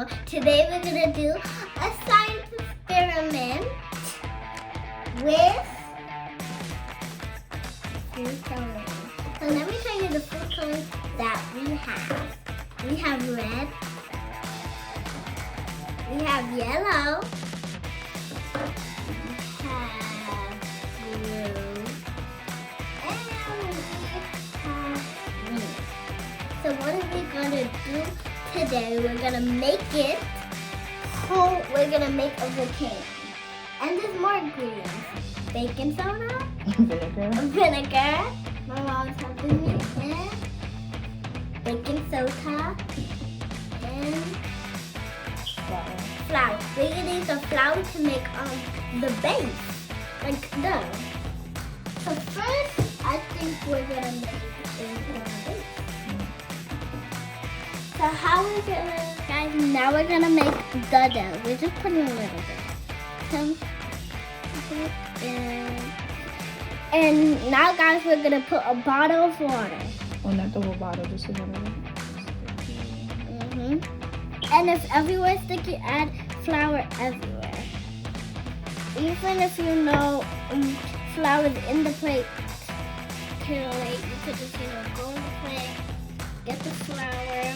Volcano. Today we're gonna do a science experiment with food coloring. So let me tell you the food colors that we have. We have red, we have yellow, we have blue, and we have green. So what are we gonna do today? We're gonna make it whole. We're gonna make a volcano. And there's more ingredients. Baking soda, vinegar. My mom's helping me. And baking soda and flour. We're gonna use the flour to make the base, like dough. So first, I think we're gonna make the base. So how we're gonna, guys? Now we're gonna make the dough. We're just putting a little bit. Some and now, guys, we're gonna put a bottle of water. Oh, not the whole bottle, just a little. And if everywhere sticky, add flour everywhere. Even if you know flour is in the plate too late, you could just go in the plate, get the flour.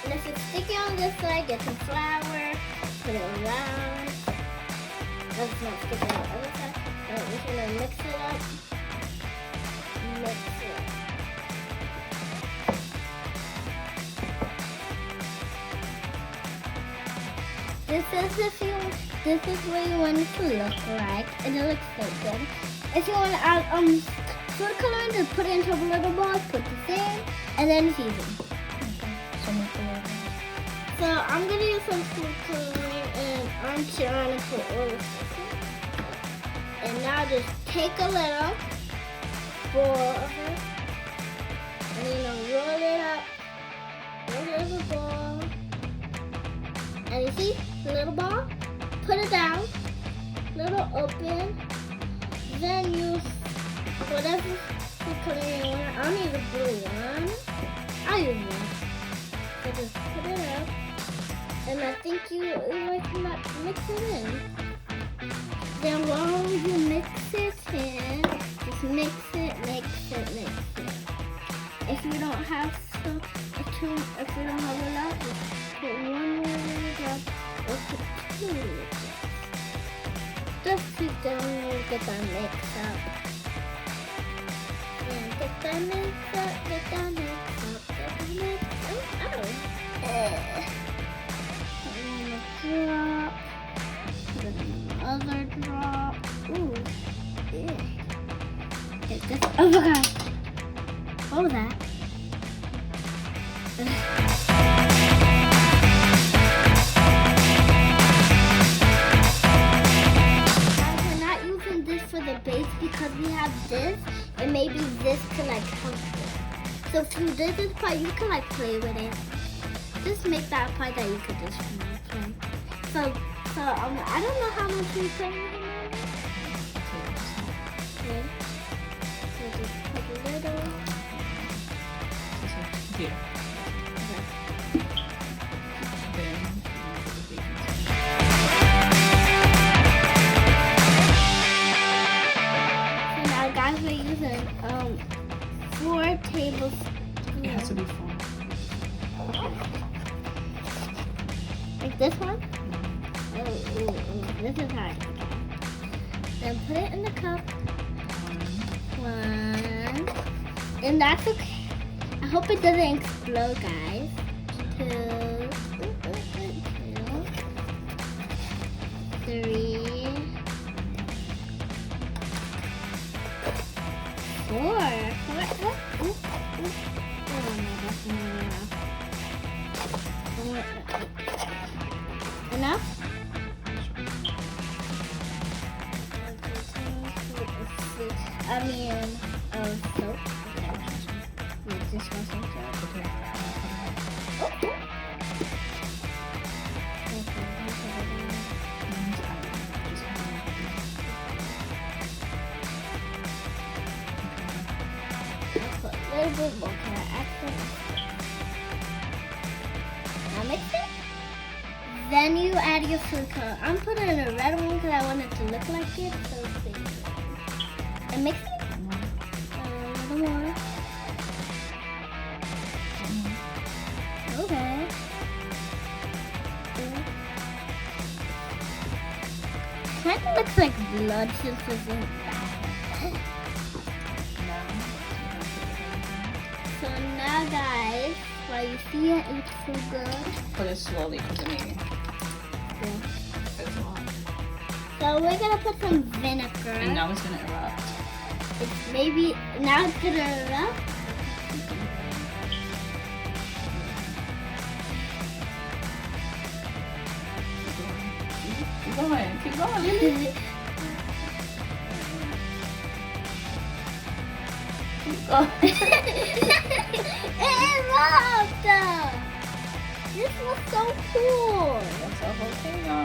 And if it's sticky on this side, get the flour, put it around. That's not sticky on the other side. And we're gonna mix it up. Mix it up. This is what you want it to look like, and it looks so good. If you want to add food coloring, just put it into a little bowl, put this in, and then season. Okay. So I'm gonna use some food coloring, and I'm trying to put all of this in. And now just take a little ball of it, and roll it up, roll it in a ball. And you see the little ball? Put it down, little open, then use whatever food coloring you want. I'll need a blue one. I'll use one. So just put it up, and I think you like mix it in. Then while you mix it in, just mix it. If you don't have if you don't have a lot, just put one more drop or put two drops. Just to get that mix up. And get that mix up. And a drop. Put another drop. Ooh. Yeah. Get this. Oh my god. What was that? We're not using this for the base because we have this, and maybe this could help it. So if you did this part, you can play with it. Just make that part that you could just play. So I don't know how much we play with it. Okay. So just put a little. Here. So now, guys, we're using 4 tablespoons. It has to be 4. Like this one? This is hard. Then put it in the cup. 1. And that's okay. I hope it doesn't explode, guys. 2, 3, 4. Enough? Soap. This one soap. Okay. A little bit more. Can I add some? Then you add your food color. I'm putting in a red one because I want it to look like it. So and mix it. A little more. Okay. Kind of looks like blood since it's in that. So now, guys, while you see it looks so good. Put it slowly because it may. It's hot. So we're gonna put some vinegar. And now it's gonna erupt. Now it's gonna erupt. Keep going, Lily. Keep going. It erupted! This was so cool. That's a volcano.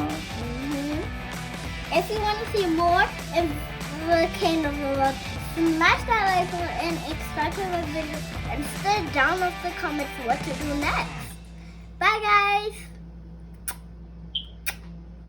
If you want to see more of Volcano vlog, smash that like button and subscribe to the video and stay down in the comments what to do next. Bye guys!